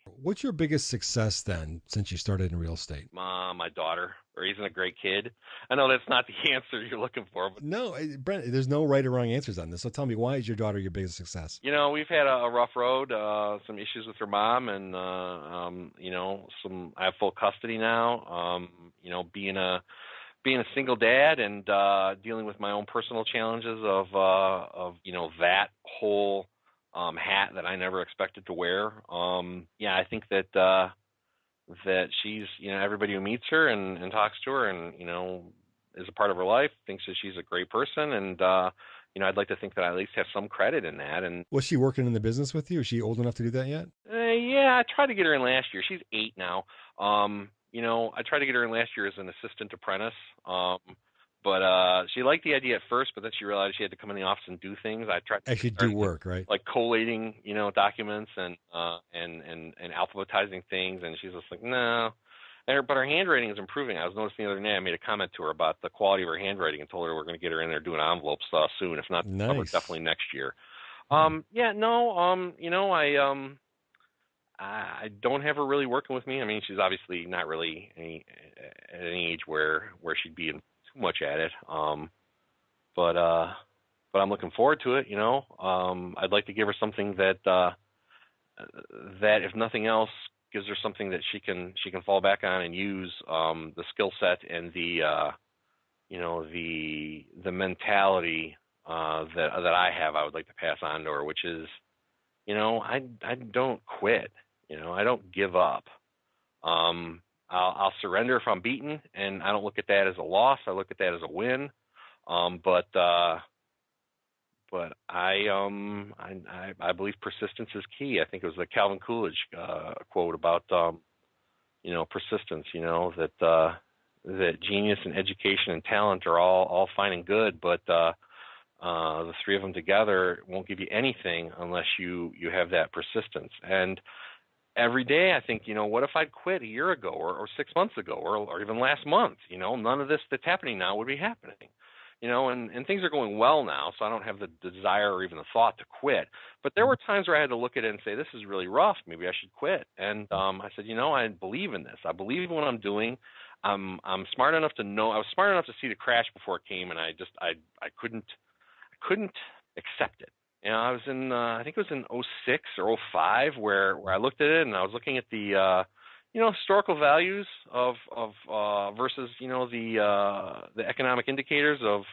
What's your biggest success then since you started in real estate? My daughter, raising a great kid. I know that's not the answer you're looking for, but No, Brent, there's no right or wrong answers on this. So tell me, why is your daughter your biggest success? we've had a rough road, some issues with her mom, and some. I have full custody now. Being a single dad and dealing with my own personal challenges of that whole hat that I never expected to wear. I think that she's, everybody who meets her and talks to her and is a part of her life thinks that she's a great person, and I'd like to think that I at least have some credit in that. And Was she working in the business with you? Is she old enough to do that yet? yeah, I tried to get her in last year. She's 8 now. I tried to get her in last year as an assistant apprentice. But she liked the idea at first, but then she realized she had to come in the office and do things. I tried to Actually do work, right? like collating, documents and alphabetizing things, and she's just like, no. But her handwriting is improving. I was noticing the other day, I made a comment to her about the quality of her handwriting and told her we're going to get her in there doing envelopes soon, if not this summer, Nice. definitely next year. I don't have her really working with me. I mean, she's obviously not really at any age where she'd be in too much at it. But I'm looking forward to it. I'd like to give her something that if nothing else, gives her something that she can fall back on and use the skill set and the mentality that I have. I would like to pass on to her, which is, I don't quit. I don't give up. I'll surrender if I'm beaten, and I don't look at that as a loss. I look at that as a win. But I believe persistence is key. I think it was the Calvin Coolidge quote about persistence. That genius and education and talent are all fine and good, but the three of them together won't give you anything unless you have that persistence. And every day I think, what if I'd quit a year ago or 6 months ago or even last month? None of this that's happening now would be happening. And things are going well now, so I don't have the desire or even the thought to quit. But there were times where I had to look at it and say, this is really rough. Maybe I should quit. And I said, I believe in this. I believe in what I'm doing. I'm smart enough to know. I was smart enough to see the crash before it came, and I couldn't accept it. I was in, I think it was in '06 or '05 where I looked at it and I was looking at the, historical values of versus, the economic indicators of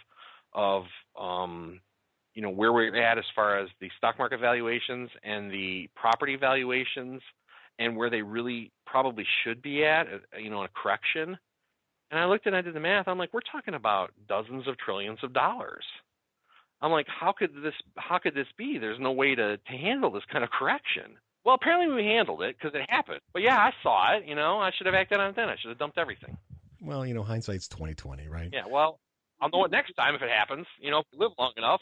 where we're at as far as the stock market valuations and the property valuations and where they really probably should be at, a correction. And I looked and I did the math. I'm like, we're talking about dozens of trillions of dollars. I'm like, how could this be? There's no way to handle this kind of correction. Well, apparently we handled it because it happened. But yeah, I saw it. I should have acted on it then. I should have dumped everything. Well, hindsight's 20/20, right? Yeah. Well, I'll know it next time if it happens. If we live long enough.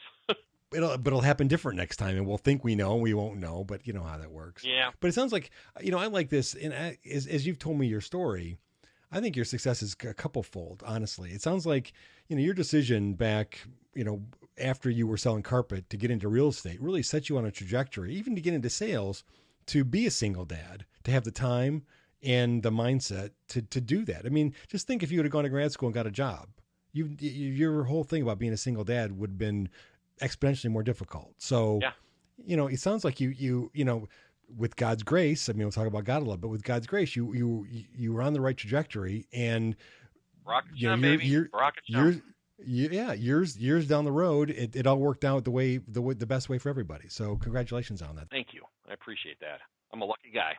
It'll happen different next time, and we'll think we know, and we won't know. But you know how that works. Yeah. But it sounds like I like this, and as you've told me your story, I think your success is a couple-fold. Honestly, it sounds like your decision back, after you were selling carpet to get into real estate really set you on a trajectory, even to get into sales, to be a single dad, to have the time and the mindset to do that. I mean, just think if you would have gone to grad school and got a job, your whole thing about being a single dad would have been exponentially more difficult. So, yeah. It sounds like you with God's grace, I mean, we'll talk about God a lot, but with God's grace, you were on the right trajectory, and rocket ship, baby. Rocket ship. Years down the road, it all worked out the best way for everybody. So congratulations on that. Thank you. I appreciate that. I'm a lucky guy.